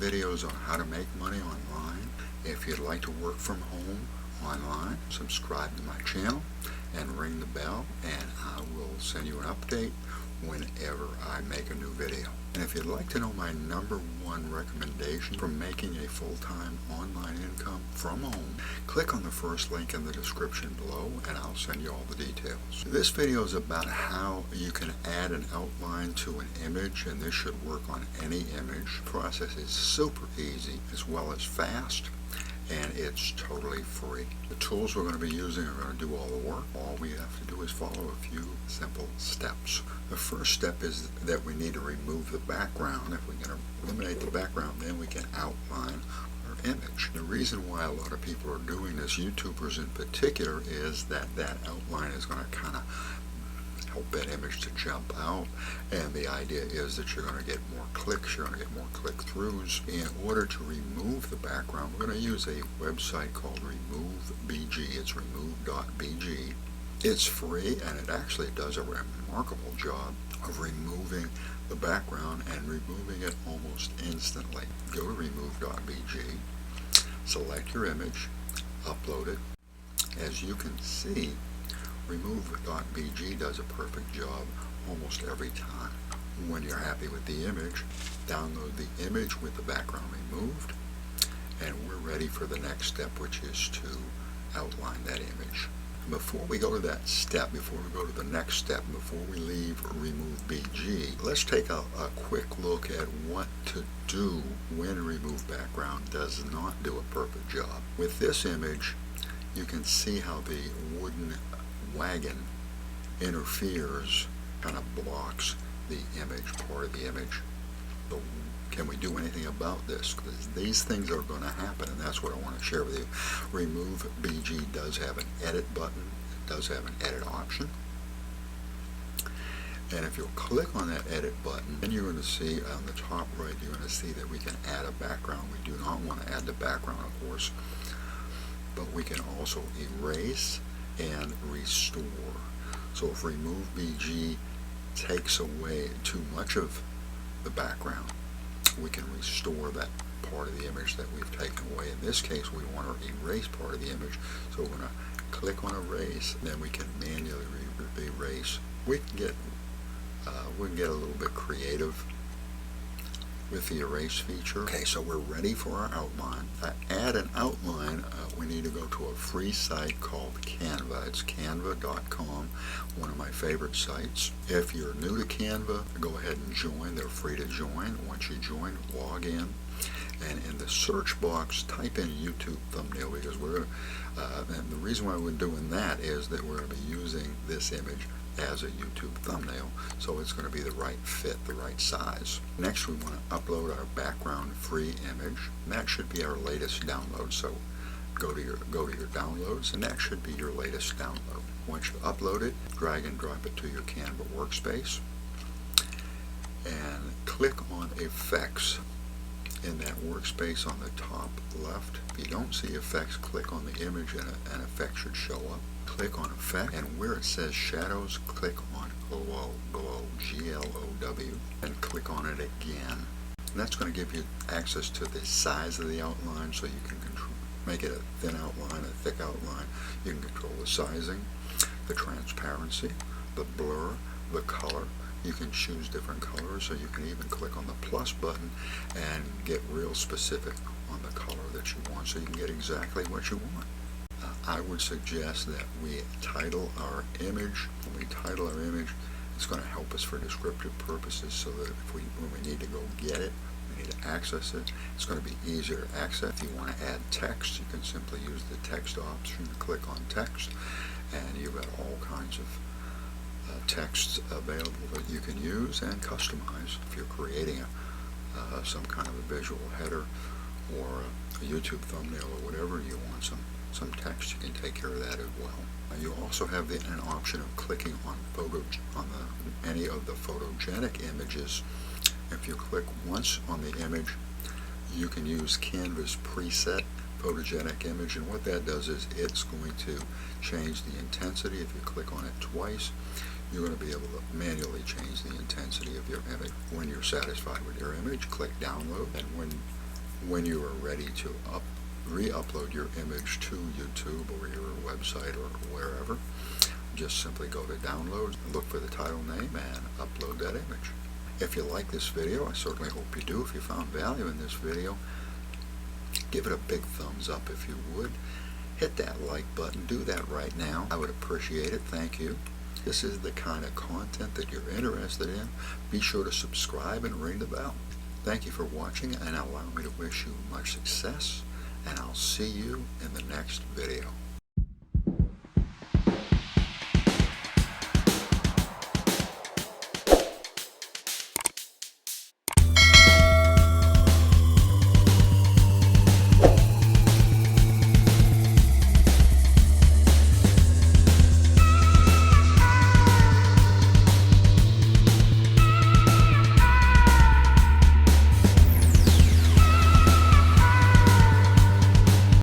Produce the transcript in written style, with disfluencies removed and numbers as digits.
videos on how to make money online. If you'd like to work from home online, subscribe to my channel and ring the bell, and I will send you an update whenever I make a new video. And if you'd like to know my #1 recommendation for making a full-time online income from home, click on the first link in the description below and I'll send you all the details. This video is about how you can add an outline to an image, and this should work on any image. The process is super easy as well as fast, and it's totally free. The tools we're going to be using are going to do all the work. All we have to do is follow a few simple steps. The first step is that we need to remove the background. If we can eliminate the background, then we can outline our image. The reason why a lot of people are doing this, YouTubers in particular, is that that outline is going to kind of help that image to jump out, and the idea is that you're going to get more clicks, you're going to get more click-throughs. In order to remove the background, we're going to use a website called remove.bg. It's remove.bg. It's free, and it actually does a remarkable job of removing the background and removing it almost instantly. Go to remove.bg, select your image, upload it. As you can see, remove.bg does a perfect job almost every time. When you're happy with the image, download the image with the background removed, and we're ready for the next step, which is to outline that image. Before we go to that step, before we go to the next step, before we leave remove.bg, let's take a quick look at what to do when remove background does not do a perfect job. With this image, you can see how the wooden wagon interferes, kind of blocks the image, part of the image. So can we do anything about this? Because these things are going to happen, and that's what I want to share with you. Remove.bg does have an edit button. It does have an edit option. And if you'll click on that edit button, then you're going to see on the top right, you're going to see that we can add a background. We do not want to add the background, of course, but we can also erase and restore. So if remove.bg takes away too much of the background, we can restore that part of the image that we've taken away. In this case, we want to erase part of the image, so we're going to click on erase, then we can manually erase. We can get a little bit creative with the erase feature. Okay, so we're ready for our outline. To add an outline, we need to go to a free site called Canva. It's canva.com, one of my favorite sites. If you're new to Canva, go ahead and join. They're free to join. Once you join, log in, and in the search box, type in YouTube thumbnail, because and the reason why we're doing that is that we're going to be using this image as a YouTube thumbnail, so it's going to be the right fit, the right size. Next, we want to upload our background free image, and that should be our latest download. So go to your downloads, and that should be your latest download. Once you upload it, drag and drop it to your Canva workspace, and click on Effects in that workspace on the top left. If you don't see effects, click on the image, and an effect should show up. Click on Effect, and where it says Shadows, click on Glow, G-L-O-W, and click on it again. And that's going to give you access to the size of the outline, so you can make it a thin outline, a thick outline. You can control the sizing, the transparency, the blur, the color. You can choose different colors, so you can even click on the plus button and get real specific on the color that you want, so you can get exactly what you want. I would suggest that we title our image. When we title our image, it's going to help us for descriptive purposes, so that when we need to go get it, we need to access it, it's going to be easier to access. If you want to add text, you can simply use the text option, click on text, and you've got all kinds of texts available that you can use and customize. If you're creating some kind of a visual header or a YouTube thumbnail or whatever, you want some text, you can take care of that as well. You also have an option of clicking on any of the photogenic images. If you click once on the image, you can use Canva's preset photogenic image, and what that does is it's going to change the intensity. If you click on it twice, you're going to be able to manually change the intensity of your image. When you're satisfied with your image, click download, and when when you are ready to re-upload your image to YouTube or your website or wherever, just simply go to Downloads, look for the title name, and upload that image. If you like this video, I certainly hope you do. If you found value in this video, give it a big thumbs up if you would. Hit that like button. Do that right now. I would appreciate it. Thank you. This is the kind of content that you're interested in. Be sure to subscribe and ring the bell. Thank you for watching, and allow me to wish you much success, and I'll see you in the next video.